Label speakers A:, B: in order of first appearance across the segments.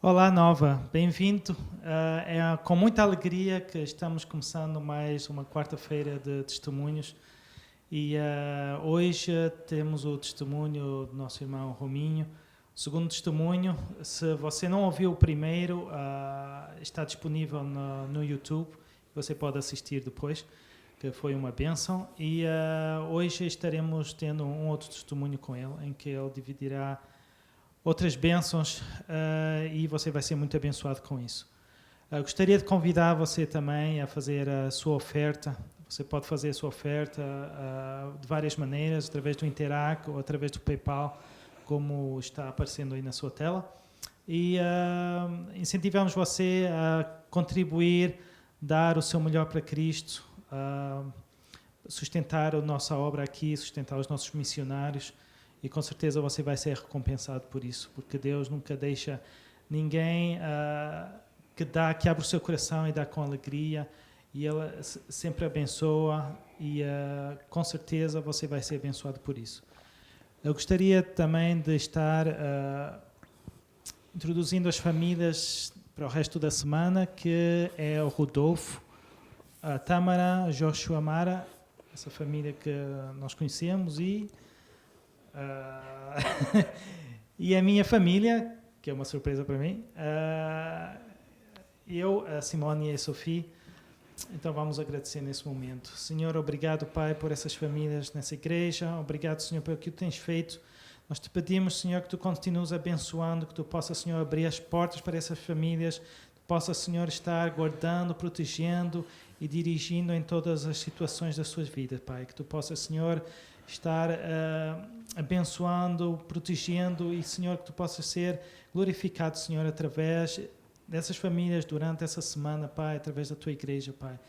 A: Olá, Nova, bem-vindo. É com muita alegria que estamos começando mais uma quarta-feira de testemunhos e hoje temos o testemunho do nosso irmão Rominho. O segundo testemunho, se você não ouviu o primeiro, está disponível no YouTube, você pode assistir depois, que foi uma bênção. E hoje estaremos tendo um outro testemunho com ele, em que ele dividirá outras bênçãos e você vai ser muito abençoado com isso. Gostaria de convidar você também a fazer a sua oferta. Você pode fazer a sua oferta de várias maneiras, através do Interac ou através do PayPal, como está aparecendo aí na sua tela. E incentivamos você a contribuir, dar o seu melhor para Cristo, sustentar a nossa obra aqui, sustentar os nossos missionários. E com certeza você vai ser recompensado por isso, porque Deus nunca deixa ninguém que abre o seu coração e dá com alegria, e Ele sempre abençoa, e com certeza você vai ser abençoado por isso. Eu gostaria também de estar introduzindo as famílias para o resto da semana, que é o Rodolfo, a Tamara, a Joshua Mara, essa família que nós conhecemos, e a minha família, que é uma surpresa para mim, eu, a Simone e a Sofia. Então vamos agradecer nesse momento. Senhor, obrigado, Pai, por essas famílias nessa igreja. Obrigado, Senhor, pelo que Tu tens feito. Nós te pedimos, Senhor, que Tu continues abençoando, que Tu possas, Senhor, abrir as portas para essas famílias, que Tu possas, Senhor, estar guardando, protegendo e dirigindo em todas as situações das suas vidas, Pai. Que Tu possas, Senhor, estar abençoando, protegendo e, Senhor, que Tu possas ser glorificado, Senhor, através dessas famílias durante essa semana, Pai, através da Tua igreja, Pai.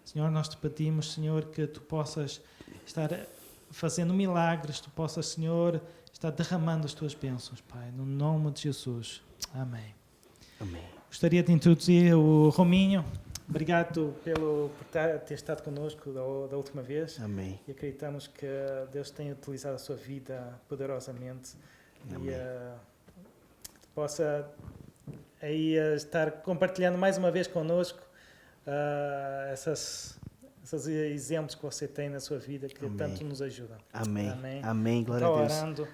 A: Senhor, nós Te pedimos, Senhor, que Tu possas estar fazendo milagres, Tu possas, Senhor, estar derramando as Tuas bênçãos, Pai, no nome de Jesus. Amém.
B: Amém.
A: Gostaria de introduzir o Rominho. Obrigado por ter estado connosco da última vez.
B: Amém.
A: E acreditamos que Deus tem utilizado a sua vida poderosamente.
B: Amém.
A: E possa aí estar compartilhando mais uma vez connosco esses exemplos que você tem na sua vida que
B: Amém.
A: Tanto nos ajudam.
B: Amém.
A: Amém.
B: Amém. Glória a Deus.
A: Orando.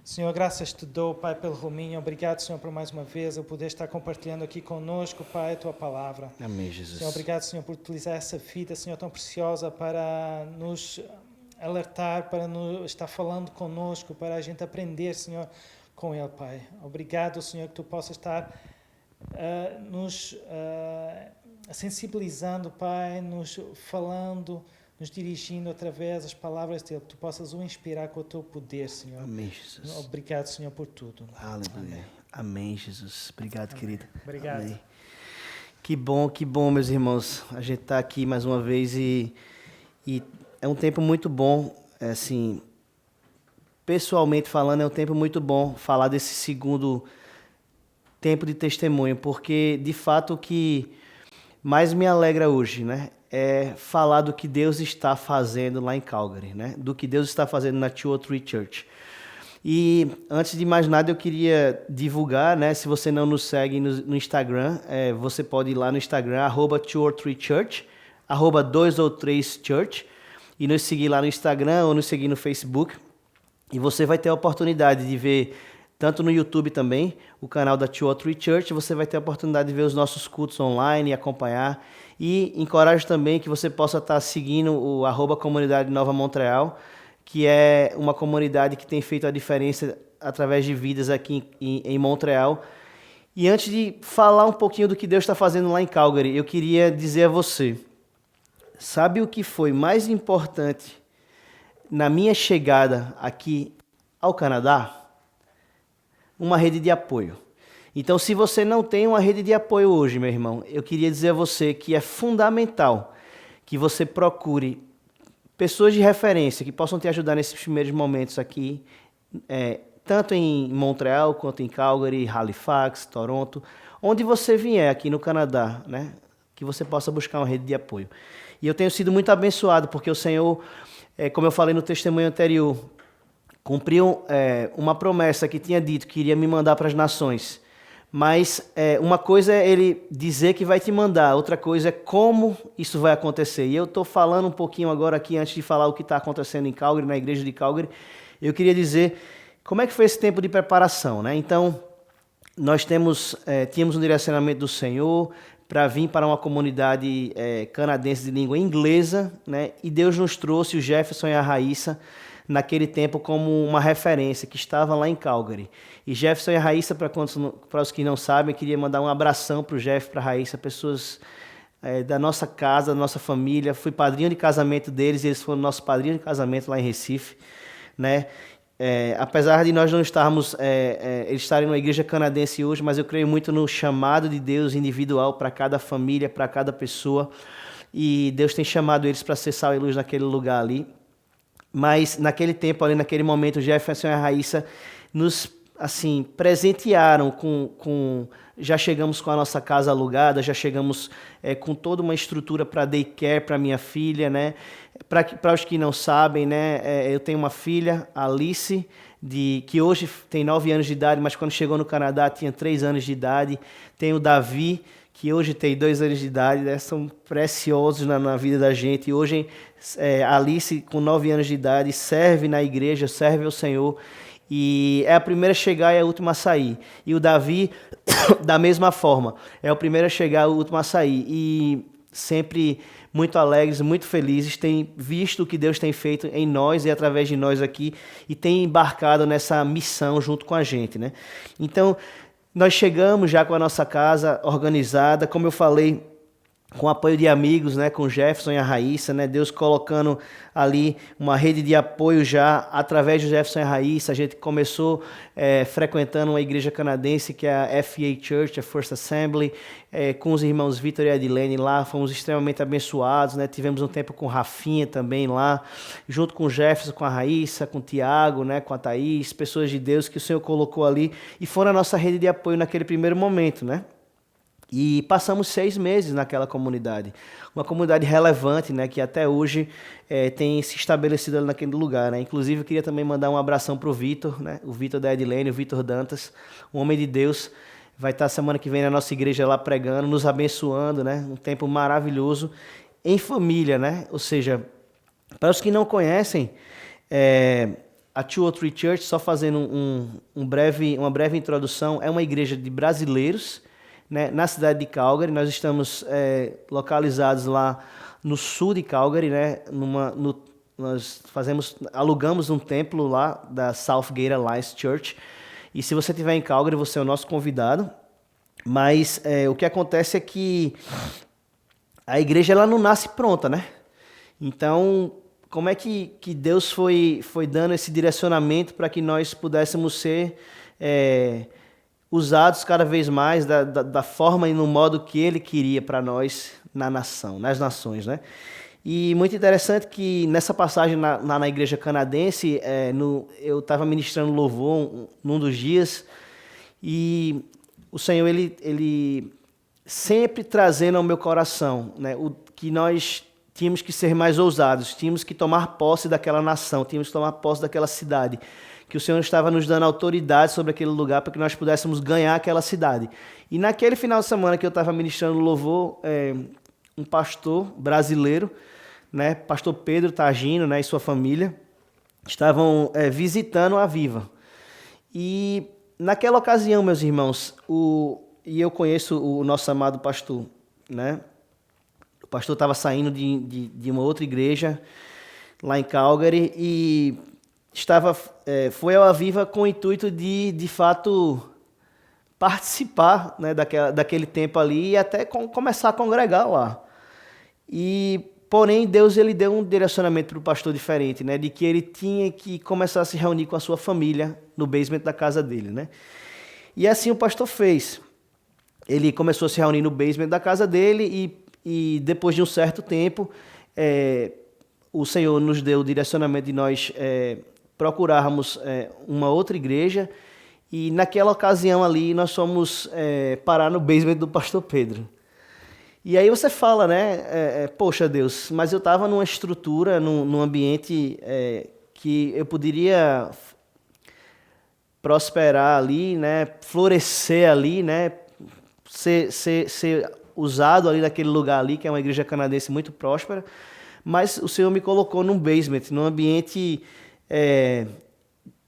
A: Senhor, graças te dou, Pai, pelo Rominho. Obrigado, Senhor, por mais uma vez eu poder estar compartilhando aqui conosco, Pai, a Tua palavra.
B: Amém, Jesus.
A: Senhor, obrigado, Senhor, por utilizar essa vida, Senhor, tão preciosa para nos alertar, para estar falando conosco, para a gente aprender, Senhor, com Ele, Pai. Obrigado, Senhor, que Tu possas estar nos sensibilizando, Pai, nos falando, nos dirigindo através das palavras dele, que Tu possas o inspirar com o Teu poder, Senhor.
B: Amém, Jesus.
A: Obrigado, Senhor, por tudo.
B: Aleluia. Amém, Jesus. Obrigado,
A: Amém.
B: querido.
A: Obrigado.
B: Amém. Que bom, meus irmãos. A gente está aqui mais uma vez e é um tempo muito bom, assim, pessoalmente falando, é um tempo muito bom falar desse segundo tempo de testemunho, porque, de fato, o que mais me alegra hoje, né, é falar do que Deus está fazendo lá em Calgary, né, do que Deus está fazendo na 203 Church. E antes de mais nada eu queria divulgar, né, se você não nos segue no Instagram, você pode ir lá no Instagram, @203church, @203church, e nos seguir lá no Instagram ou nos seguir no Facebook. E você vai ter a oportunidade de ver, tanto no YouTube também, o canal da 203 Church, você vai ter a oportunidade de ver os nossos cultos online e acompanhar. E encorajo também que você possa estar seguindo o @comunidade Nova Montreal, que é uma comunidade que tem feito a diferença através de vidas aqui em Montreal. E antes de falar um pouquinho do que Deus está fazendo lá em Calgary, eu queria dizer a você, sabe o que foi mais importante na minha chegada aqui ao Canadá? Uma rede de apoio. Então, se você não tem uma rede de apoio hoje, meu irmão, eu queria dizer a você que é fundamental que você procure pessoas de referência que possam te ajudar nesses primeiros momentos aqui, tanto em Montreal, quanto em Calgary, Halifax, Toronto, onde você vier aqui no Canadá, né, que você possa buscar uma rede de apoio. E eu tenho sido muito abençoado, porque o Senhor, como eu falei no testemunho anterior, cumpriu uma promessa que tinha dito que iria me mandar para as nações, Mas uma coisa é ele dizer que vai te mandar, outra coisa é como isso vai acontecer. E eu estou falando um pouquinho agora aqui, antes de falar o que está acontecendo em Calgary, na igreja de Calgary, eu queria dizer como é que foi esse tempo de preparação, né? Então, nós tínhamos um direcionamento do Senhor para vir para uma comunidade canadense de língua inglesa, né? E Deus nos trouxe o Jefferson e a Raíssa naquele tempo como uma referência, que estava lá em Calgary. E Jefferson e a Raíssa, para os que não sabem, eu queria mandar um abração para o Jeff e para a Raíssa, pessoas da nossa casa, da nossa família. Fui padrinho de casamento deles, e eles foram nosso padrinho de casamento lá em Recife, né? Apesar de nós não estarmos, eles estarem numa igreja canadense hoje, mas eu creio muito no chamado de Deus individual para cada família, para cada pessoa. E Deus tem chamado eles para ser sal e luz naquele lugar ali. Mas naquele tempo, ali naquele momento, o Jefferson e a Raíssa nos assim presentearam já chegamos com a nossa casa alugada, já chegamos com toda uma estrutura para daycare para minha filha, né? Para os que não sabem, né? Eu tenho uma filha, Alice, que hoje tem 9 anos de idade, mas quando chegou no Canadá tinha 3 anos de idade. Tenho o Davi, que hoje tem 2 anos de idade, né? São preciosos na vida da gente. E hoje Alice, com 9 anos de idade, serve na igreja, serve ao Senhor. E é a primeira a chegar e a última a sair. E o Davi, da mesma forma, é o primeiro a chegar e o último a sair. E sempre muito alegres, muito felizes, tem visto o que Deus tem feito em nós e através de nós aqui, e tem embarcado nessa missão junto com a gente, né? Então, nós chegamos já com a nossa casa organizada, como eu falei, com apoio de amigos, né, com o Jefferson e a Raíssa, né, Deus colocando ali uma rede de apoio já através do Jefferson e a Raíssa. A gente começou frequentando uma igreja canadense que é a FA Church, a First Assembly, com os irmãos Vitor e Adilene lá, fomos extremamente abençoados, né, tivemos um tempo com Rafinha também lá, junto com o Jefferson, com a Raíssa, com o Tiago, né, com a Thaís, pessoas de Deus que o Senhor colocou ali e foram a nossa rede de apoio naquele primeiro momento, né. E passamos 6 meses naquela comunidade, uma comunidade relevante, né, que até hoje tem se estabelecido ali naquele lugar, né. Inclusive eu queria também mandar um abração para o Vitor, né, o Vitor da Edilene, o Vitor Dantas, um homem de Deus, vai estar semana que vem na nossa igreja lá pregando, nos abençoando, né, um tempo maravilhoso em família, né, ou seja, para os que não conhecem, a 203 Church, só fazendo uma breve introdução, é uma igreja de brasileiros, né, na cidade de Calgary. Nós estamos localizados lá no sul de Calgary, né, nós alugamos um templo lá da Southgate Alliance Church, e se você estiver em Calgary, você é o nosso convidado. Mas o que acontece é que a igreja ela não nasce pronta, né? Então, como é que Deus foi dando esse direcionamento para que nós pudéssemos ser usados cada vez mais da forma e no modo que Ele queria para nós nas nações, né? E muito interessante que nessa passagem na igreja canadense, eu estava ministrando louvor num dos dias, e o Senhor, Ele sempre trazendo ao meu coração, né, que nós tínhamos que ser mais ousados, tínhamos que tomar posse daquela nação, tínhamos que tomar posse daquela cidade, que o Senhor estava nos dando autoridade sobre aquele lugar para que nós pudéssemos ganhar aquela cidade. E naquele final de semana que eu estava ministrando louvor, um pastor brasileiro, né, pastor Pedro Tagino, né, e sua família, estavam visitando a Viva. E naquela ocasião, meus irmãos, e eu conheço o nosso amado pastor, né? O pastor estava saindo de uma outra igreja lá em Calgary e foi ao Aviva com o intuito de fato, participar, né, daquele tempo ali e até começar a congregar lá. Porém, Deus ele deu um direcionamento para o pastor diferente, né, de que ele tinha que começar a se reunir com a sua família no basement da casa dele, né? E assim o pastor fez. Ele começou a se reunir no basement da casa dele e depois de um certo tempo, o Senhor nos deu o direcionamento de nós procurarmos uma outra igreja, e naquela ocasião ali nós fomos parar no basement do pastor Pedro. E aí você fala, né, poxa Deus, mas eu estava numa estrutura, num ambiente que eu poderia prosperar ali, né, florescer ali, né, ser usado ali naquele lugar ali, que é uma igreja canadense muito próspera, mas o Senhor me colocou num basement, num ambiente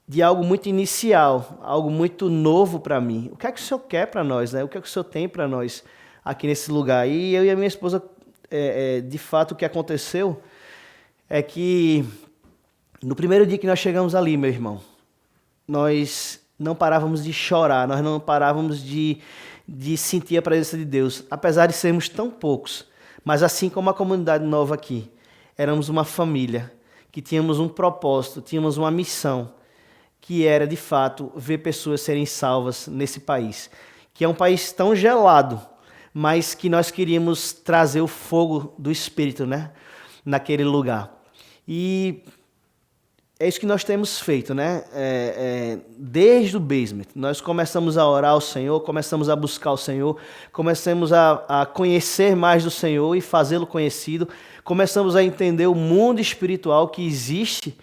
B: de algo muito inicial, algo muito novo para mim. O que é que o Senhor quer para nós, né? O que é que o Senhor tem para nós aqui nesse lugar? E eu e a minha esposa, de fato, o que aconteceu é que no primeiro dia que nós chegamos ali, meu irmão, nós não parávamos de chorar, nós não parávamos de sentir a presença de Deus, apesar de sermos tão poucos. Mas assim como a comunidade nova aqui, éramos uma família, que tínhamos um propósito, tínhamos uma missão, que era, de fato, ver pessoas serem salvas nesse país, que é um país tão gelado, mas que nós queríamos trazer o fogo do Espírito, né, naquele lugar. E é isso que nós temos feito, né? Desde o basement, nós começamos a orar ao Senhor, começamos a buscar o Senhor, começamos a conhecer mais do Senhor e fazê-lo conhecido, começamos a entender o mundo espiritual que existe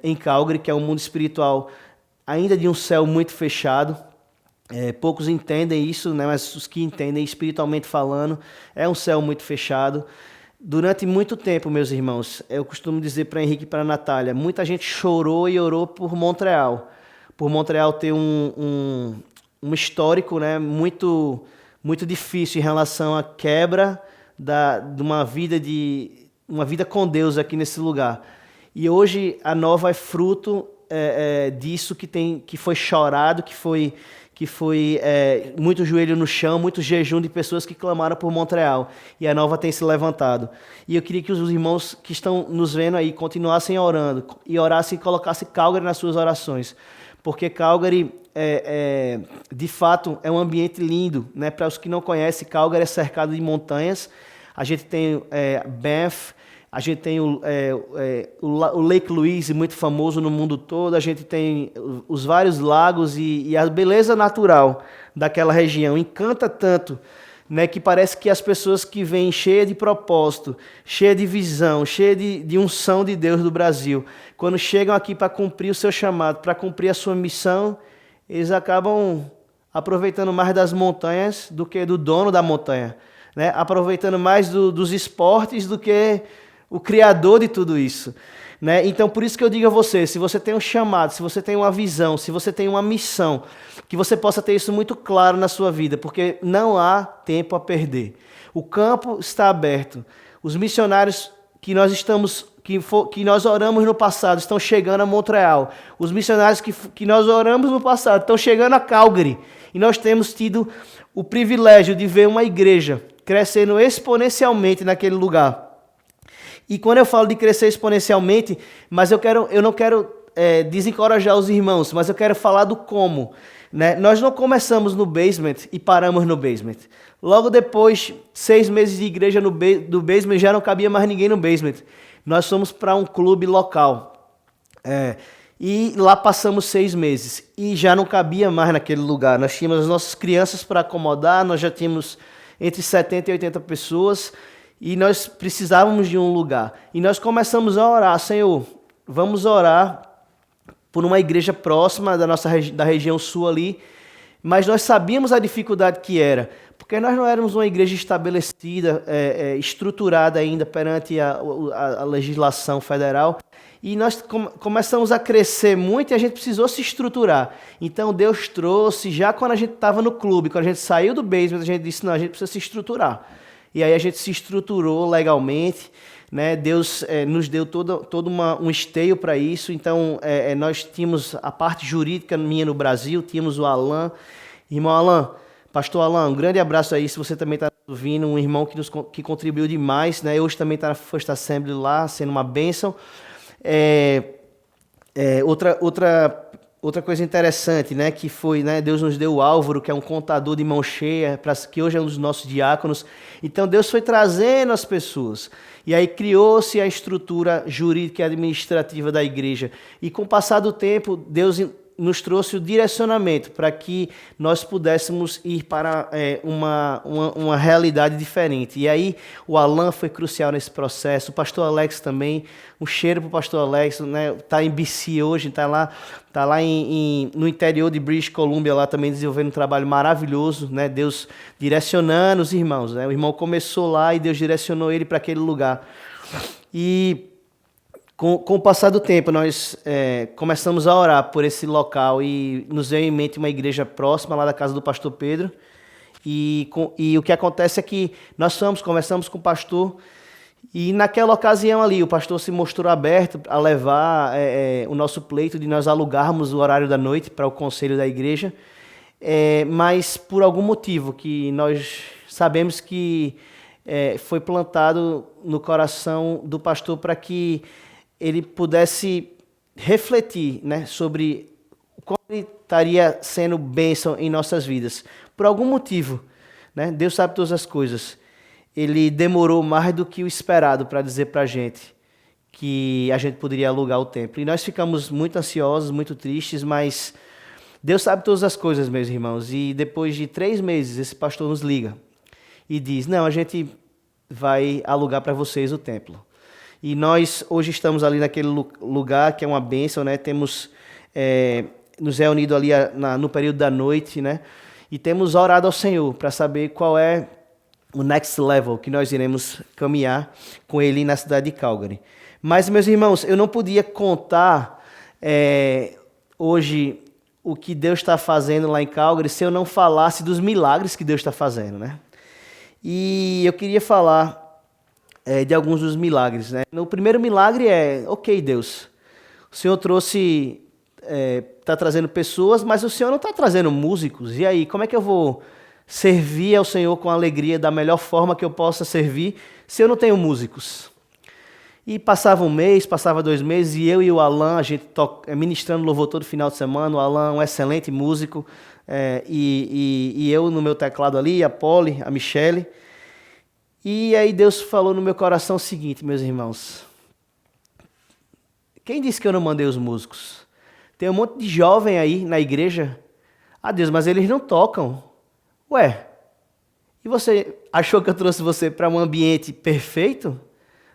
B: em Calgary, que é um mundo espiritual ainda de um céu muito fechado. Poucos entendem isso, né? Mas os que entendem, espiritualmente falando, é um céu muito fechado. Durante muito tempo, meus irmãos, eu costumo dizer para Henrique e para a Natália, muita gente chorou e orou por Montreal ter um histórico, né, muito, muito difícil em relação à quebra de uma vida com Deus aqui nesse lugar. E hoje a Nova é fruto disso que foi chorado, que foi muito joelho no chão, muito jejum de pessoas que clamaram por Montreal. E a Nova tem se levantado. E eu queria que os irmãos que estão nos vendo aí continuassem orando e orassem e colocassem Calgary nas suas orações. Porque Calgary, de fato, é um ambiente lindo, né? Para os que não conhecem, Calgary é cercado de montanhas. A gente tem Banff, a gente tem o Lake Louise, muito famoso no mundo todo. A gente tem os vários lagos e a beleza natural daquela região. Encanta tanto, né, que parece que as pessoas que vêm cheias de propósito, cheias de visão, cheias de unção de Deus do Brasil, quando chegam aqui para cumprir o seu chamado, para cumprir a sua missão, eles acabam aproveitando mais das montanhas do que do dono da montanha, né? Aproveitando mais dos esportes do que o Criador de tudo isso, né? Então, por isso que eu digo a você, se você tem um chamado, se você tem uma visão, se você tem uma missão, que você possa ter isso muito claro na sua vida, porque não há tempo a perder. O campo está aberto. Os missionários que nós oramos no passado estão chegando a Montreal. Os missionários que nós oramos no passado estão chegando a Calgary. E nós temos tido o privilégio de ver uma igreja crescendo exponencialmente naquele lugar. E quando eu falo de crescer exponencialmente, mas eu não quero desencorajar os irmãos, mas eu quero falar do como, né? Nós não começamos no basement e paramos no basement. Logo depois, 6 meses de igreja do basement, já não cabia mais ninguém no basement. Nós fomos para um clube local. E lá passamos 6 meses. E já não cabia mais naquele lugar. Nós tínhamos as nossas crianças para acomodar, nós já tínhamos entre 70 e 80 pessoas. E nós precisávamos de um lugar. E nós começamos a orar, Senhor, vamos orar por uma igreja próxima da região sul ali, mas nós sabíamos a dificuldade que era, porque nós não éramos uma igreja estabelecida, estruturada ainda perante a legislação federal, e nós começamos a crescer muito e a gente precisou se estruturar. Então Deus trouxe, já quando a gente estava no clube, quando a gente saiu do basement, a gente disse, não, a gente precisa se estruturar. E aí a gente se estruturou legalmente, né? Deus nos deu todo um esteio para isso. Então, nós tínhamos a parte jurídica minha no Brasil, tínhamos o Alan. Irmão Alan, pastor Alan, um grande abraço aí, se você também está ouvindo, um irmão que contribuiu demais, né? Hoje também está na First Assembly lá, sendo uma bênção. Outra coisa interessante, né, que foi, né, Deus nos deu o Álvaro, que é um contador de mão cheia, que hoje é um dos nossos diáconos. Então Deus foi trazendo as pessoas. E aí criou-se a estrutura jurídica e administrativa da igreja. E com o passar do tempo, Deus nos trouxe o direcionamento para que nós pudéssemos ir para uma realidade diferente. E aí o Alan foi crucial nesse processo, o pastor Alex também, um cheiro para o pastor Alex, né? Tá em BC hoje, está lá no interior de British Columbia, lá também desenvolvendo um trabalho maravilhoso, né? Deus direcionando os irmãos, né? O irmão começou lá e Deus direcionou ele para aquele lugar. E com o passar do tempo, nós começamos a orar por esse local e nos veio em mente uma igreja próxima lá da casa do pastor Pedro. E o que acontece é que nós conversamos com o pastor e naquela ocasião ali o pastor se mostrou aberto a levar o nosso pleito de nós alugarmos o horário da noite para o conselho da igreja, mas por algum motivo que nós sabemos que foi plantado no coração do pastor para que ele pudesse refletir, né, sobre como ele estaria sendo bênção em nossas vidas. Por algum motivo, né, Deus sabe todas as coisas, ele demorou mais do que o esperado para dizer para a gente que a gente poderia alugar o templo. E nós ficamos muito ansiosos, muito tristes, mas Deus sabe todas as coisas, meus irmãos. E depois de 3 meses, esse pastor nos liga e diz, não, a gente vai alugar para vocês o templo. E nós hoje estamos ali naquele lugar que é uma bênção, né? Temos nos reunido ali no período da noite, né? E temos orado ao Senhor para saber qual é o next level que nós iremos caminhar com Ele na cidade de Calgary. Mas, meus irmãos, eu não podia contar hoje o que Deus está fazendo lá em Calgary se eu não falasse dos milagres que Deus está fazendo, né? E eu queria falar de alguns dos milagres, né? O primeiro milagre ok, Deus, o Senhor está trazendo pessoas, mas o Senhor não está trazendo músicos. E aí, como é que eu vou servir ao Senhor com alegria da melhor forma que eu possa servir se eu não tenho músicos? E passava 1 mês, passava 2 meses, e eu e o Alan, a gente ministrando louvor todo final de semana. O Alan, um excelente músico, e eu no meu teclado ali, a Polly, a Michele. E aí Deus falou no meu coração o seguinte, meus irmãos. Quem disse que eu não mandei os músicos? Tem um monte de jovem aí na igreja. Ah, Deus, mas eles não tocam. Ué, e você achou que eu trouxe você para um ambiente perfeito?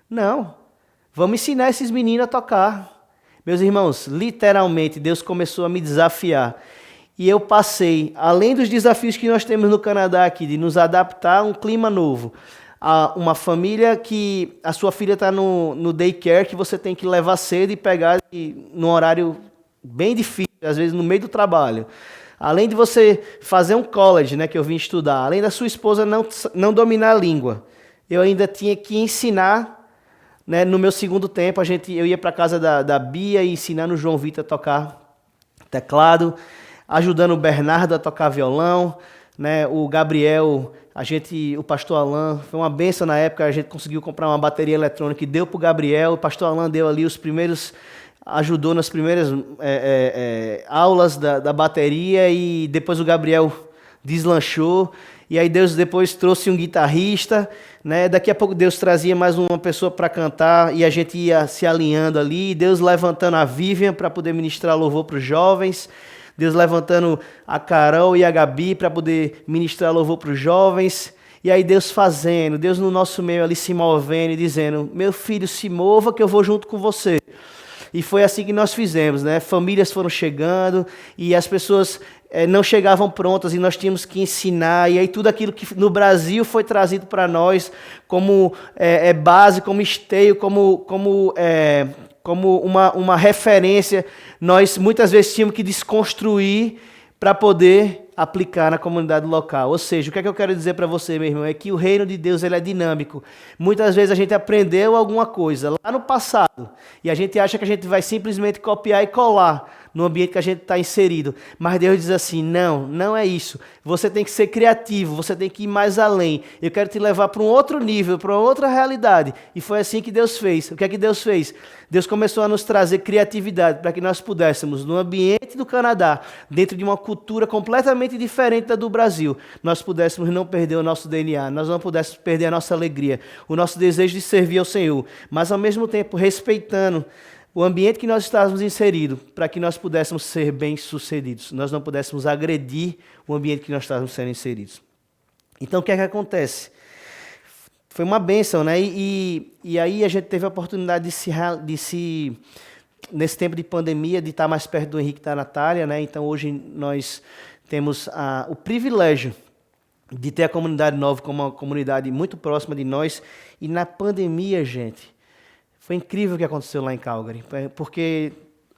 B: Não. Vamos ensinar esses meninos a tocar. Meus irmãos, literalmente Deus começou a me desafiar. E eu passei, além dos desafios que nós temos no Canadá aqui, de nos adaptar a um clima novo, a uma família que a sua filha está no daycare, que você tem que levar cedo e pegar num horário bem difícil, às vezes no meio do trabalho. Além de você fazer um college, né, que eu vim estudar, além da sua esposa não dominar a língua, eu ainda tinha que ensinar, né, no meu segundo tempo, eu ia para a casa da Bia e ensinando o João Vitor a tocar teclado, ajudando o Bernardo a tocar violão, né, o Gabriel, o pastor Alan, foi uma bênção na época, a gente conseguiu comprar uma bateria eletrônica e deu para o Gabriel, o pastor Alan deu ali ajudou nas primeiras aulas da bateria, e depois o Gabriel deslanchou, e aí Deus depois trouxe um guitarrista, né? Daqui a pouco Deus trazia mais uma pessoa para cantar, e a gente ia se alinhando ali, Deus levantando a Vivian para poder ministrar louvor para os jovens, Deus levantando a Carol e a Gabi para poder ministrar louvor para os jovens. E aí Deus fazendo, Deus no nosso meio ali se movendo e dizendo, meu filho, se mova que eu vou junto com você. E foi assim que nós fizemos, né? Famílias foram chegando e as pessoas não chegavam prontas e nós tínhamos que ensinar. E aí tudo aquilo que no Brasil foi trazido para nós como base, como esteio, como uma referência, nós muitas vezes tínhamos que desconstruir para poder aplicar na comunidade local. Ou seja, o que é que eu quero dizer para você, meu irmão, é que o reino de Deus ele é dinâmico. Muitas vezes a gente aprendeu alguma coisa lá no passado e a gente acha que a gente vai simplesmente copiar e colar no ambiente que a gente está inserido. Mas Deus diz assim, não é isso. Você tem que ser criativo, você tem que ir mais além. Eu quero te levar para um outro nível, para outra realidade. E foi assim que Deus fez. O que é que Deus fez? Deus começou a nos trazer criatividade para que nós pudéssemos, no ambiente do Canadá, dentro de uma cultura completamente diferente da do Brasil, nós pudéssemos não perder o nosso DNA, nós não pudéssemos perder a nossa alegria, o nosso desejo de servir ao Senhor, mas ao mesmo tempo respeitando o ambiente que nós estávamos inseridos, para que nós pudéssemos ser bem-sucedidos, nós não pudéssemos agredir o ambiente que nós estávamos sendo inseridos. Então, o que é que acontece? Foi uma bênção, né? E aí a gente teve a oportunidade nesse tempo de pandemia, de estar mais perto do Henrique e da Natália, né? Então, hoje nós temos o privilégio de ter a comunidade nova como uma comunidade muito próxima de nós. E na pandemia, gente, foi incrível o que aconteceu lá em Calgary, porque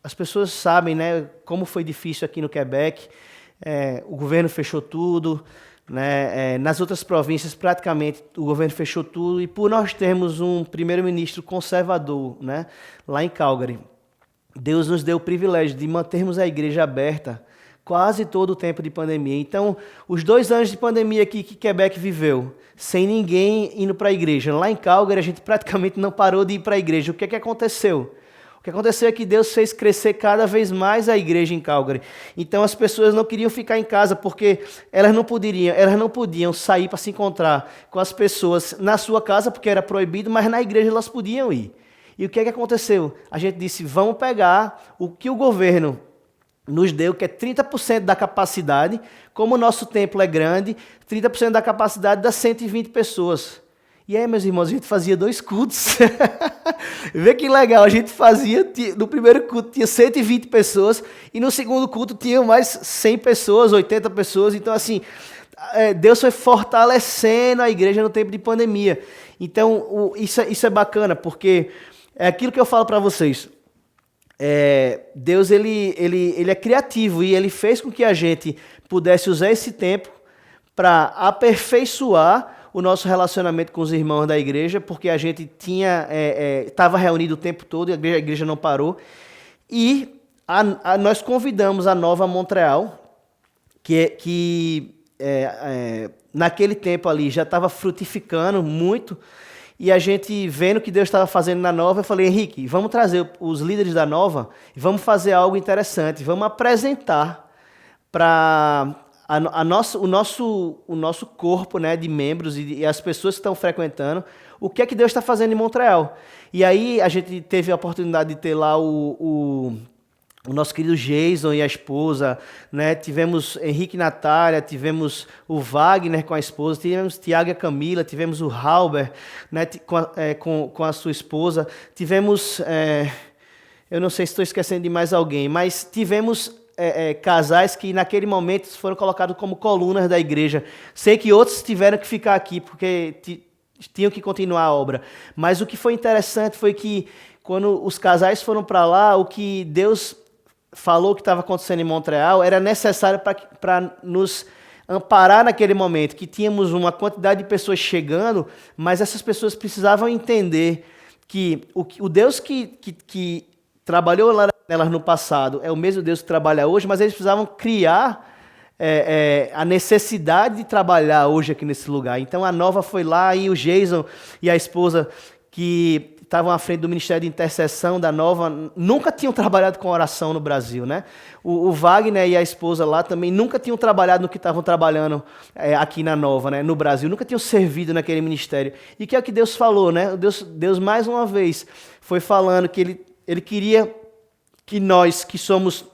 B: as pessoas sabem, né, como foi difícil aqui no Quebec. O governo fechou tudo, né? Nas outras províncias, praticamente, o governo fechou tudo. E por nós termos um primeiro-ministro conservador, né, lá em Calgary, Deus nos deu o privilégio de mantermos a igreja aberta quase todo o tempo de pandemia. Então, os 2 anos de pandemia que Quebec viveu, sem ninguém indo para a igreja. Lá em Calgary, a gente praticamente não parou de ir para a igreja. O que é que aconteceu? O que aconteceu é que Deus fez crescer cada vez mais a igreja em Calgary. Então, as pessoas não queriam ficar em casa, porque elas não podiam sair para se encontrar com as pessoas na sua casa, porque era proibido, mas na igreja elas podiam ir. E o que é que aconteceu? A gente disse, vamos pegar o que o governo nos deu, que é 30% da capacidade. Como o nosso templo é grande, 30% da capacidade dá 120 pessoas. E aí, meus irmãos, a gente fazia 2 cultos. Vê que legal, a gente fazia, no primeiro culto tinha 120 pessoas, e no segundo culto tinha mais 100 pessoas, 80 pessoas. Então, assim, Deus foi fortalecendo a igreja no tempo de pandemia. Então, isso é bacana, porque é aquilo que eu falo para vocês. Deus ele é criativo, e ele fez com que a gente pudesse usar esse tempo para aperfeiçoar o nosso relacionamento com os irmãos da igreja, porque a gente estava reunido o tempo todo e a igreja não parou. E nós convidamos a Nova Montreal, que naquele tempo ali já estava frutificando muito. E a gente, vendo o que Deus estava fazendo na Nova, eu falei, Henrique, vamos trazer os líderes da Nova e vamos fazer algo interessante. Vamos apresentar para o nosso corpo, né, de membros e as pessoas que estão frequentando o que é que Deus está fazendo em Montreal. E aí a gente teve a oportunidade de ter lá o nosso querido Jason e a esposa, né? Tivemos Henrique e Natália, tivemos o Wagner com a esposa, tivemos Tiago e a Camila, tivemos o Halber, né, com a sua esposa, tivemos, eu não sei se estou esquecendo de mais alguém, mas tivemos casais que naquele momento foram colocados como colunas da igreja. Sei que outros tiveram que ficar aqui porque tinham que continuar a obra, mas o que foi interessante foi que quando os casais foram para lá, o que Deus falou que estava acontecendo em Montreal era necessário para nos amparar naquele momento, que tínhamos uma quantidade de pessoas chegando, mas essas pessoas precisavam entender que o Deus que trabalhou lá nelas no passado é o mesmo Deus que trabalha hoje, mas eles precisavam criar a necessidade de trabalhar hoje aqui nesse lugar. Então a Nova foi lá, e o Jason e a esposa, que estavam à frente do Ministério de Intercessão da Nova, nunca tinham trabalhado com oração no Brasil, né? O Wagner e a esposa lá também nunca tinham trabalhado no que estavam trabalhando aqui na Nova, né? No Brasil, nunca tinham servido naquele ministério. E que é o que Deus falou, né? Deus mais uma vez foi falando que ele queria que nós, que somos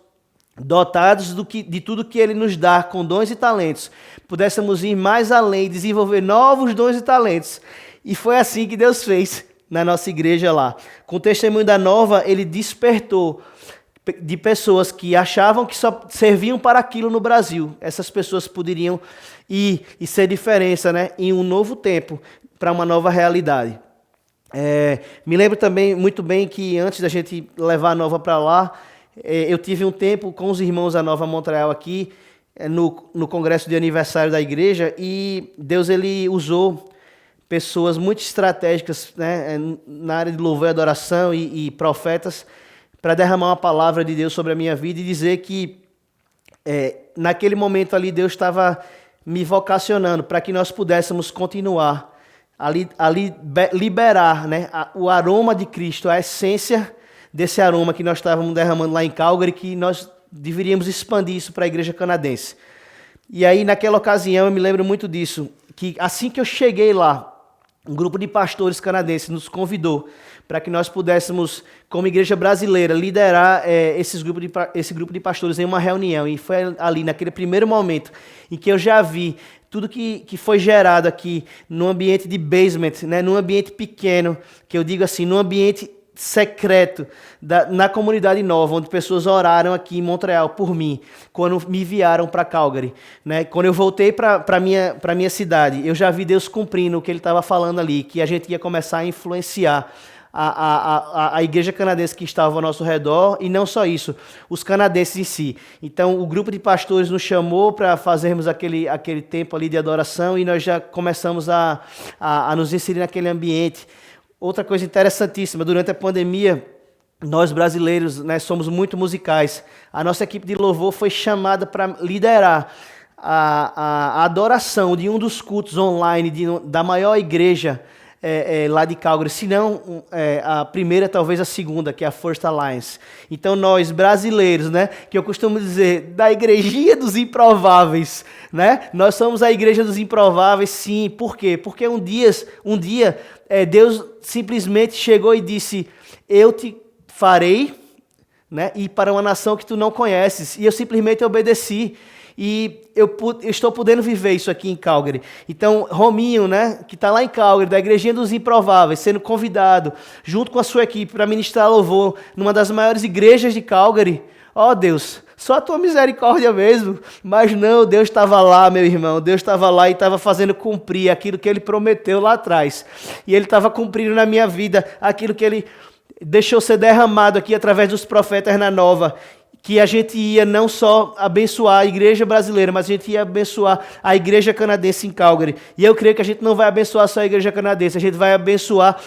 B: dotados de tudo que Ele nos dá com dons e talentos, pudéssemos ir mais além, desenvolver novos dons e talentos. E foi assim que Deus fez na nossa igreja lá. Com o testemunho da Nova, Ele despertou de pessoas que achavam que só serviam para aquilo no Brasil. Essas pessoas poderiam ir e ser diferença, né, em um novo tempo, para uma nova realidade. Me lembro também muito bem que antes da gente levar a Nova para lá, eu tive um tempo com os irmãos da Nova Montreal aqui, no congresso de aniversário da igreja, e Deus ele usou pessoas muito estratégicas, né, na área de louvor e adoração e profetas, para derramar uma palavra de Deus sobre a minha vida e dizer que naquele momento ali Deus estava me vocacionando para que nós pudéssemos continuar a liberar, né, o aroma de Cristo, a essência desse aroma que nós estávamos derramando lá em Calgary, que nós deveríamos expandir isso para a igreja canadense. E aí, naquela ocasião, eu me lembro muito disso, que assim que eu cheguei lá, um grupo de pastores canadenses nos convidou para que nós pudéssemos, como igreja brasileira, liderar esse grupo de pastores em uma reunião. E foi ali, naquele primeiro momento, em que eu já vi tudo que foi gerado aqui no ambiente de basement, né, num ambiente pequeno, que eu digo assim, num ambiente secreto, na comunidade nova, onde pessoas oraram aqui em Montreal por mim, quando me enviaram para Calgary. Né? Quando eu voltei para a minha cidade, eu já vi Deus cumprindo o que Ele estava falando ali, que a gente ia começar a influenciar a igreja canadense que estava ao nosso redor, e não só isso, os canadenses em si. Então, o grupo de pastores nos chamou para fazermos aquele tempo ali de adoração, e nós já começamos a nos inserir naquele ambiente. Outra coisa interessantíssima, durante a pandemia, nós brasileiros, né, somos muito musicais. A nossa equipe de louvor foi chamada para liderar a adoração de um dos cultos online da maior igreja lá de Calgary, se não a primeira, talvez a segunda, que é a First Alliance. Então nós, brasileiros, né, que eu costumo dizer, da igrejinha dos improváveis, né, nós somos a igreja dos improváveis, sim. Por quê? Porque um dia Deus simplesmente chegou e disse, eu te farei, né, ir para uma nação que tu não conheces, e eu simplesmente obedeci. E eu estou podendo viver isso aqui em Calgary. Então, Rominho, né, que está lá em Calgary, da Igrejinha dos Improváveis, sendo convidado, junto com a sua equipe, para ministrar louvor numa das maiores igrejas de Calgary. Ó Deus, só a tua misericórdia mesmo. Mas não, Deus estava lá, meu irmão. Deus estava lá e estava fazendo cumprir aquilo que Ele prometeu lá atrás. E Ele estava cumprindo na minha vida aquilo que Ele deixou ser derramado aqui através dos profetas na Nova. Que a gente ia não só abençoar a igreja brasileira, mas a gente ia abençoar a igreja canadense em Calgary. E eu creio que a gente não vai abençoar só a igreja canadense, a gente vai abençoar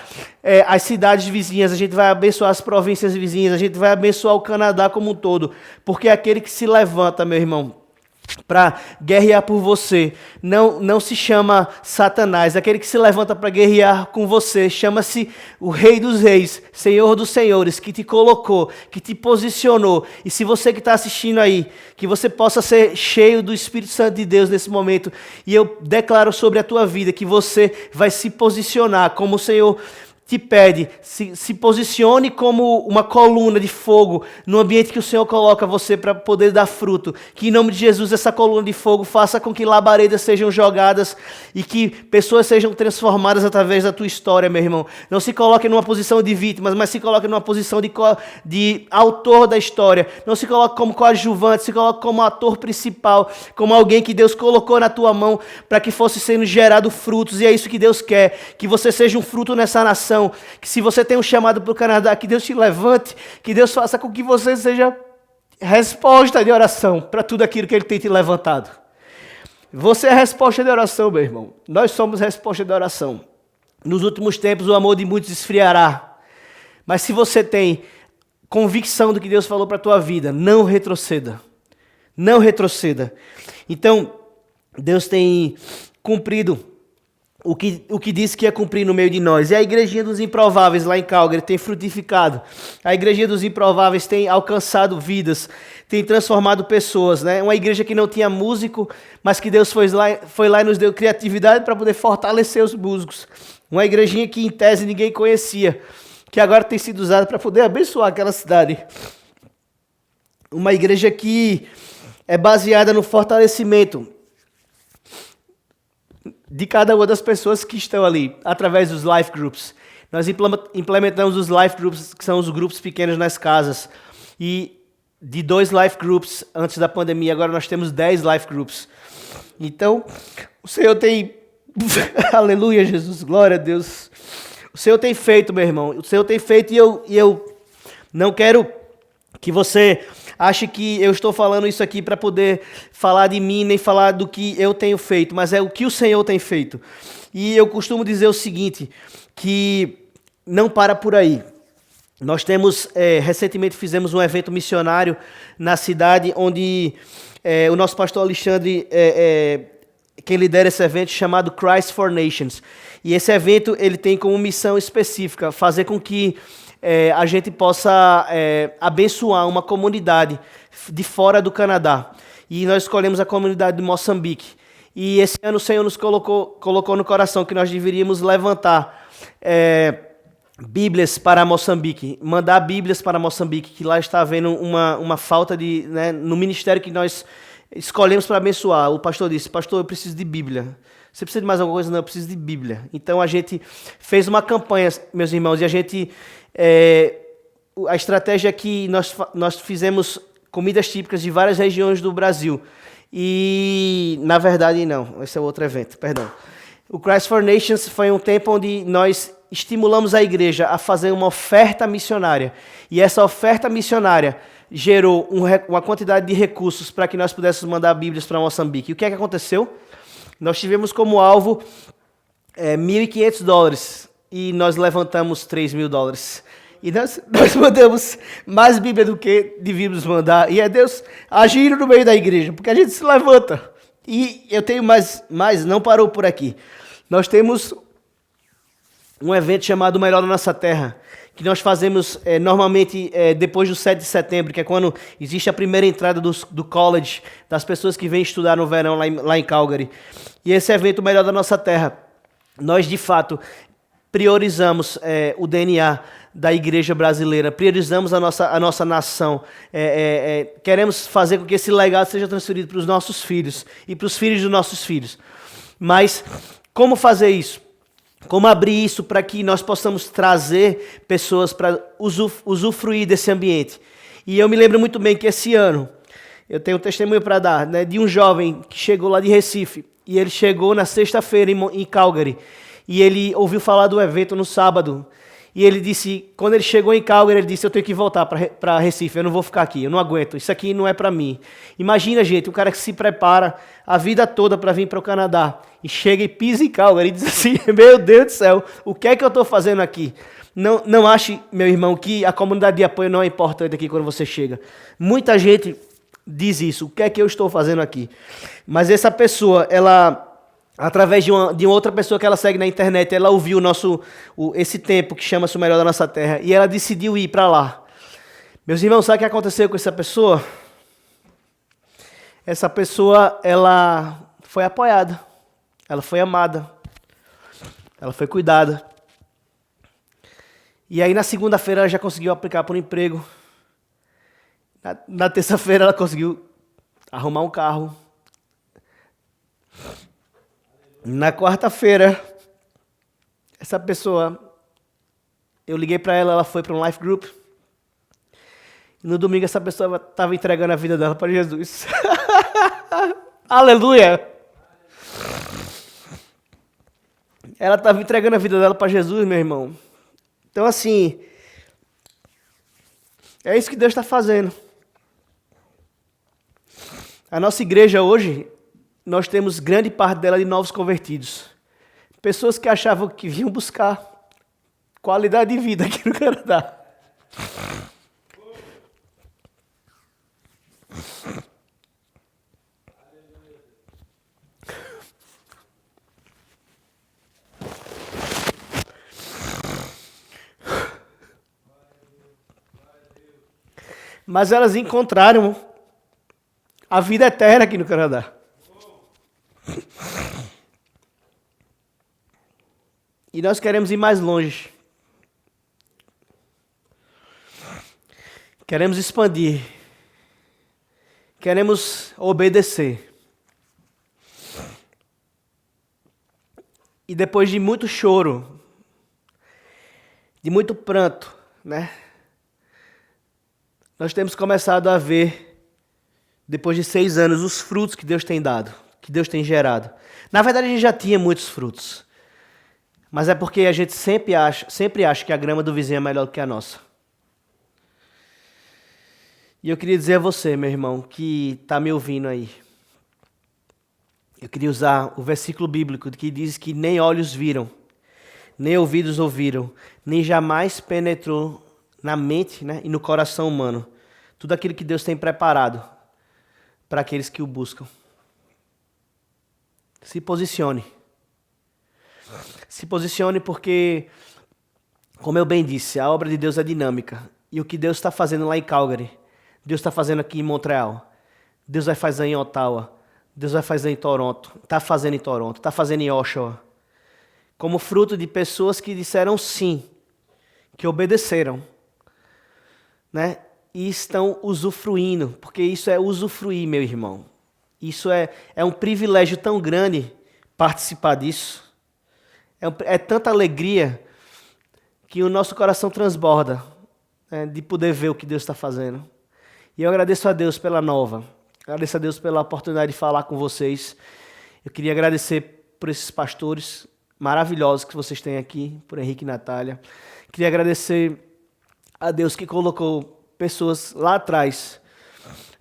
B: as cidades vizinhas, a gente vai abençoar as províncias vizinhas, a gente vai abençoar o Canadá como um todo. Porque é aquele que se levanta, meu irmão, para guerrear por você, não se chama Satanás. Aquele que se levanta para guerrear com você chama-se o Rei dos Reis, Senhor dos Senhores, que te colocou, que te posicionou. E se você que está assistindo aí, que você possa ser cheio do Espírito Santo de Deus nesse momento, e eu declaro sobre a tua vida que você vai se posicionar como o Senhor te pede, se posicione como uma coluna de fogo no ambiente que o Senhor coloca você para poder dar fruto. Que em nome de Jesus essa coluna de fogo faça com que labaredas sejam jogadas e que pessoas sejam transformadas através da tua história, meu irmão. Não se coloque numa posição de vítimas, mas se coloque numa posição de autor da história. Não se coloque como coadjuvante, se coloque como ator principal, como alguém que Deus colocou na tua mão para que fosse sendo gerado frutos. E é isso que Deus quer, que você seja um fruto nessa nação. Que se você tem um chamado para o Canadá, que Deus te levante, que Deus faça com que você seja resposta de oração para tudo aquilo que Ele tem te levantado. Você é resposta de oração, meu irmão. Nós somos resposta de oração. Nos últimos tempos o amor de muitos esfriará. Mas se você tem convicção do que Deus falou para a tua vida, não retroceda. Não retroceda. Então, Deus tem cumprido o que disse que ia cumprir no meio de nós. E a Igrejinha dos Improváveis lá em Calgary tem frutificado. A Igrejinha dos Improváveis tem alcançado vidas, tem transformado pessoas, né? Uma igreja que não tinha músico, mas que Deus foi lá e nos deu criatividade para poder fortalecer os músicos. Uma igrejinha que em tese ninguém conhecia, que agora tem sido usada para poder abençoar aquela cidade. Uma igreja que é baseada no fortalecimento de cada uma das pessoas que estão ali, através dos life groups. Nós implementamos os life groups, que são os grupos pequenos nas casas. E de 2 life groups antes da pandemia, agora nós temos 10 life groups. Então, o Senhor tem... Aleluia, Jesus, glória a Deus. O Senhor tem feito, meu irmão. O Senhor tem feito e eu não quero que você ache que eu estou falando isso aqui para poder falar de mim, nem falar do que eu tenho feito, mas é o que o Senhor tem feito. E eu costumo dizer o seguinte, que não para por aí. Nós temos, recentemente fizemos um evento missionário na cidade, onde o nosso pastor Alexandre, quem lidera esse evento, chamado Christ for Nations. E esse evento ele tem como missão específica fazer com que a gente possa abençoar uma comunidade de fora do Canadá. E nós escolhemos a comunidade de Moçambique. E esse ano o Senhor nos colocou no coração que nós deveríamos levantar Bíblias para Moçambique, mandar Bíblias para Moçambique, que lá está havendo uma falta de, né, no ministério que nós escolhemos para abençoar. O pastor disse: pastor, eu preciso de Bíblia. Você precisa de mais alguma coisa? Não, eu preciso de Bíblia. Então a gente fez uma campanha, meus irmãos, e a gente, a estratégia é que nós fizemos comidas típicas de várias regiões do Brasil. E, na verdade, não, esse é outro evento, perdão. O Christ for Nations foi um tempo onde nós estimulamos a igreja a fazer uma oferta missionária. E essa oferta missionária gerou uma quantidade de recursos para que nós pudéssemos mandar Bíblias para Moçambique. E o que é que aconteceu? Nós tivemos como alvo $1.500 e nós levantamos $3.000. E nós mandamos mais Bíblia do que devíamos mandar. E é Deus agindo no meio da igreja, porque a gente se levanta. E eu tenho mais, não parou por aqui. Nós temos um evento chamado Melhor da Nossa Terra, que nós fazemos normalmente depois do 7 de setembro, que é quando existe a primeira entrada do college, das pessoas que vêm estudar no verão lá em Calgary. E esse evento Melhor da Nossa Terra, nós de fato priorizamos o DNA da igreja brasileira, priorizamos a nossa nação, queremos fazer com que esse legado seja transferido para os nossos filhos e para os filhos dos nossos filhos. Mas como fazer isso? Como abrir isso para que nós possamos trazer pessoas para usufruir desse ambiente? E eu me lembro muito bem que esse ano, eu tenho um testemunho para dar, né, de um jovem que chegou lá de Recife, e ele chegou na sexta-feira em Calgary, e ele ouviu falar do evento no sábado. E ele disse, quando ele chegou em Calgary, ele disse: eu tenho que voltar para Recife, eu não vou ficar aqui, eu não aguento, isso aqui não é para mim. Imagina, gente, um cara que se prepara a vida toda para vir para o Canadá, e chega e pisa em Calgary e diz assim: meu Deus do céu, o que é que eu estou fazendo aqui? Não ache, meu irmão, que a comunidade de apoio não é importante aqui quando você chega. Muita gente diz isso: o que é que eu estou fazendo aqui? Mas essa pessoa, ela, através de uma outra pessoa que ela segue na internet, ela ouviu esse tempo que chama-se o Melhor da Nossa Terra, e ela decidiu ir para lá. Meus irmãos, sabe o que aconteceu com essa pessoa? Essa pessoa, ela foi apoiada, ela foi amada, ela foi cuidada. E aí na segunda-feira ela já conseguiu aplicar por um emprego. Na terça-feira ela conseguiu arrumar um carro. Na quarta-feira, essa pessoa, eu liguei para ela, ela foi para um life group. E no domingo essa pessoa estava entregando a vida dela para Jesus. Aleluia! Ela estava entregando a vida dela para Jesus, meu irmão. Então assim, é isso que Deus está fazendo. A nossa igreja hoje, nós temos grande parte dela de novos convertidos. Pessoas que achavam que vinham buscar qualidade de vida aqui no Canadá. Mas elas encontraram a vida eterna aqui no Canadá. E nós queremos ir mais longe. Queremos expandir. Queremos obedecer. E depois de muito choro, de muito pranto, né? Nós temos começado a ver, depois de 6 anos, os frutos que Deus tem dado, que Deus tem gerado. Na verdade, a gente já tinha muitos frutos. Mas é porque a gente sempre acha que a grama do vizinho é melhor do que a nossa. E eu queria dizer a você, meu irmão, que está me ouvindo aí. Eu queria usar o versículo bíblico que diz que nem olhos viram, nem ouvidos ouviram, nem jamais penetrou na mente, né, e no coração humano tudo aquilo que Deus tem preparado para aqueles que o buscam. Se posicione. Se posicione porque, como eu bem disse, a obra de Deus é dinâmica. E o que Deus está fazendo lá em Calgary, Deus está fazendo aqui em Montreal, Deus vai fazer em Ottawa, Deus vai fazer em Toronto, está fazendo em Toronto, está fazendo em Oshawa, como fruto de pessoas que disseram sim, que obedeceram, né? E estão usufruindo, porque isso é usufruir, meu irmão. Isso é um privilégio tão grande participar disso. É tanta alegria que o nosso coração transborda, né, de poder ver o que Deus está fazendo. E eu agradeço a Deus pela nova. Agradeço a Deus pela oportunidade de falar com vocês. Eu queria agradecer por esses pastores maravilhosos que vocês têm aqui, por Henrique e Natália. Queria agradecer a Deus que colocou pessoas lá atrás,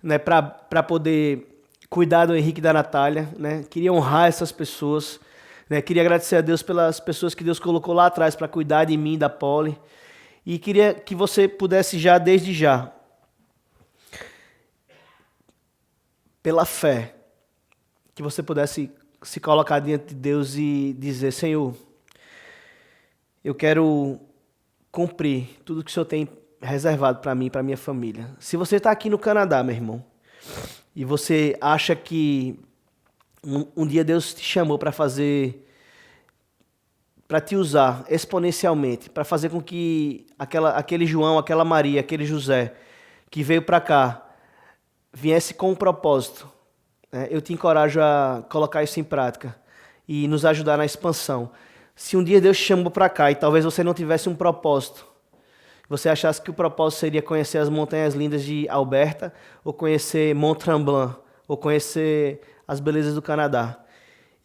B: né, para poder cuidar do Henrique e da Natália, né? Queria honrar essas pessoas, né? Queria agradecer a Deus pelas pessoas que Deus colocou lá atrás para cuidar de mim, da Polly. E queria que você pudesse já, desde já, pela fé, que você pudesse se colocar diante de Deus e dizer: Senhor, eu quero cumprir tudo que o Senhor tem reservado para mim e para minha família. Se você está aqui no Canadá, meu irmão, e você acha que um dia Deus te chamou para fazer, para te usar exponencialmente, para fazer com que aquele João, aquela Maria, aquele José que veio para cá viesse com um propósito, né? Eu te encorajo a colocar isso em prática e nos ajudar na expansão. Se um dia Deus te chamou para cá e talvez você não tivesse um propósito, você achasse que o propósito seria conhecer as montanhas lindas de Alberta, ou conhecer Mont Tremblant, ou conhecer as belezas do Canadá,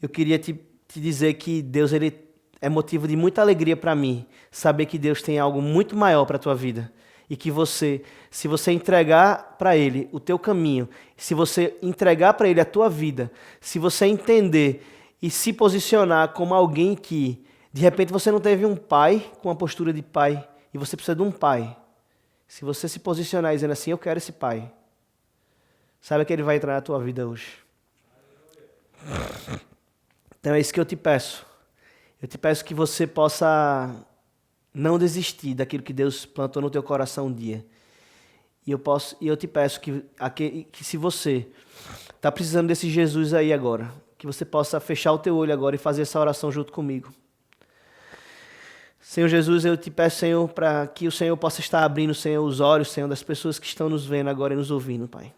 B: eu queria te dizer que Deus, ele é motivo de muita alegria para mim, saber que Deus tem algo muito maior para a tua vida. E que você, se você entregar para Ele o teu caminho, se você entregar para Ele a tua vida, se você entender e se posicionar como alguém que, de repente, você não teve um pai com a postura de pai, e você precisa de um pai. Se você se posicionar dizendo assim: eu quero esse pai, saiba que Ele vai entrar na tua vida hoje. Então é isso que eu te peço. Eu te peço que você possa não desistir daquilo que Deus plantou no teu coração um dia. E eu te peço que se você está precisando desse Jesus aí agora, que você possa fechar o teu olho agora e fazer essa oração junto comigo. Senhor Jesus, eu te peço, Senhor, para que o Senhor possa estar abrindo, Senhor, os olhos, Senhor, das pessoas que estão nos vendo agora e nos ouvindo, Pai.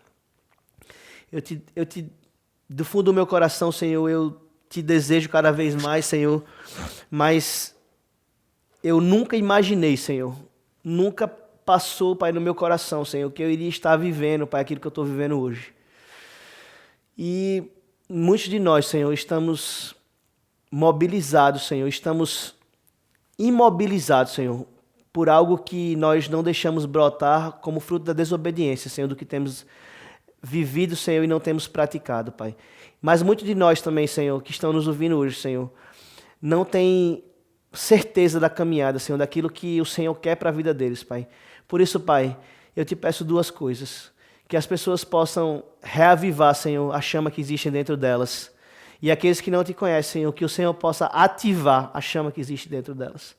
B: Do fundo do meu coração, Senhor, eu te desejo cada vez mais, Senhor, mas eu nunca imaginei, Senhor, nunca passou, Pai, no meu coração, Senhor, que eu iria estar vivendo, Pai, aquilo que eu estou vivendo hoje. E muitos de nós, Senhor, estamos mobilizados, Senhor, estamos imobilizados, Senhor, por algo que nós não deixamos brotar como fruto da desobediência, Senhor, do que temos vivido, Senhor, e não temos praticado, Pai. Mas muitos de nós também, Senhor, que estão nos ouvindo hoje, Senhor, não tem certeza da caminhada, Senhor, daquilo que o Senhor quer para a vida deles, Pai. Por isso, Pai, eu te peço duas coisas: que as pessoas possam reavivar, Senhor, a chama que existe dentro delas, e aqueles que não te conhecem, Senhor, que o Senhor possa ativar a chama que existe dentro delas.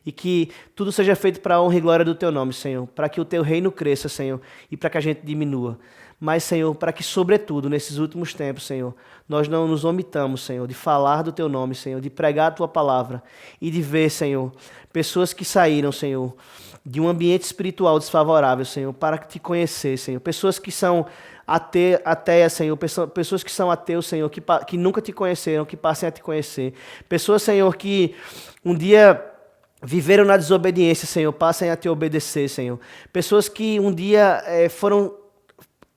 B: E que tudo seja feito para a honra e glória do Teu nome, Senhor, para que o Teu reino cresça, Senhor, e para que a gente diminua. Mas, Senhor, para que, sobretudo, nesses últimos tempos, Senhor, nós não nos omitamos, Senhor, de falar do Teu nome, Senhor, de pregar a Tua palavra e de ver, Senhor, pessoas que saíram, Senhor, de um ambiente espiritual desfavorável, Senhor, para te conhecer, Senhor. Pessoas que são ateias, Senhor, pessoas que são ateus, Senhor, que nunca te conheceram, que passem a te conhecer. Pessoas, Senhor, que um dia viveram na desobediência, Senhor, passem a te obedecer, Senhor. Pessoas que um dia foram...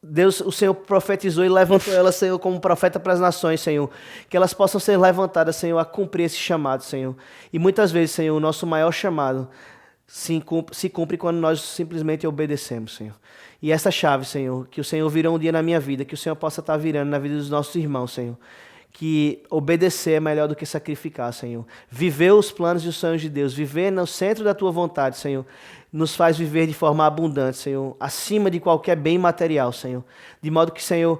B: Deus, o Senhor profetizou e levantou elas, Senhor, como profeta para as nações, Senhor. Que elas possam ser levantadas, Senhor, a cumprir esse chamado, Senhor. E muitas vezes, Senhor, o nosso maior chamado se cumpre quando nós simplesmente obedecemos, Senhor. E essa chave, Senhor, que o Senhor virou um dia na minha vida, que o Senhor possa estar virando na vida dos nossos irmãos, Senhor. Que obedecer é melhor do que sacrificar, Senhor. Viver os planos e os sonhos de Deus, viver no centro da Tua vontade, Senhor, nos faz viver de forma abundante, Senhor, acima de qualquer bem material, Senhor. De modo que, Senhor,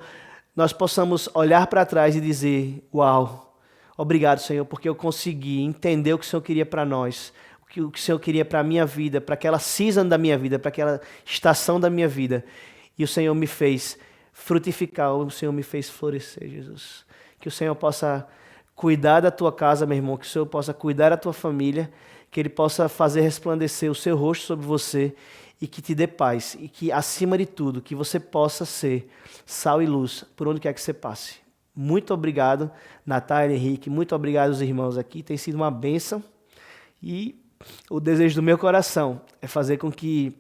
B: nós possamos olhar para trás e dizer: uau, obrigado, Senhor, porque eu consegui entender o que o Senhor queria para nós, o que o Senhor queria para a minha vida, para aquela season da minha vida, para aquela estação da minha vida. E o Senhor me fez frutificar, o Senhor me fez florescer, Jesus. Que o Senhor possa cuidar da tua casa, meu irmão, que o Senhor possa cuidar da tua família, que Ele possa fazer resplandecer o seu rosto sobre você e que te dê paz. E que, acima de tudo, que você possa ser sal e luz por onde quer que você passe. Muito obrigado, Natália, Henrique, muito obrigado aos irmãos aqui, tem sido uma bênção. E o desejo do meu coração é fazer com que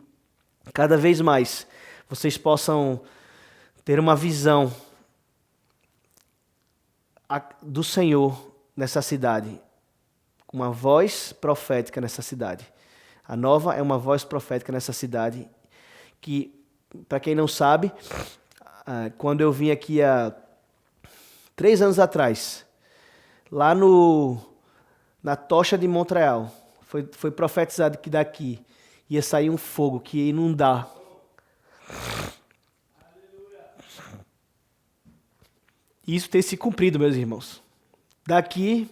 B: cada vez mais vocês possam ter uma visão do Senhor nessa cidade, uma voz profética nessa cidade. A Nova é uma voz profética nessa cidade que, para quem não sabe, quando eu vim aqui há 3 anos atrás, lá na tocha de Montreal, foi profetizado que daqui ia sair um fogo que ia inundar. E isso tem se cumprido, meus irmãos. Daqui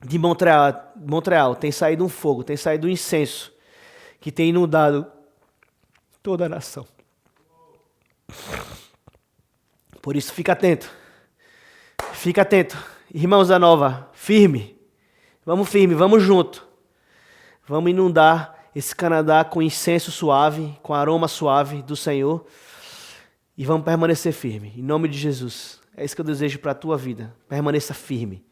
B: de Montreal tem saído um fogo, tem saído um incenso que tem inundado toda a nação. Por isso, fica atento. Fica atento. Irmãos da Nova, firme. Vamos junto. Vamos inundar esse Canadá com incenso suave, com aroma suave do Senhor. E vamos permanecer firme. Em nome de Jesus. É isso que eu desejo para a tua vida. Permaneça firme.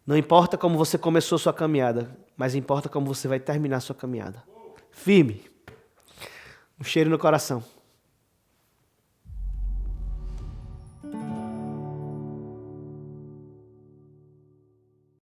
B: Não importa como você começou sua caminhada, mas importa como você vai terminar sua caminhada. Firme. Um cheiro no coração.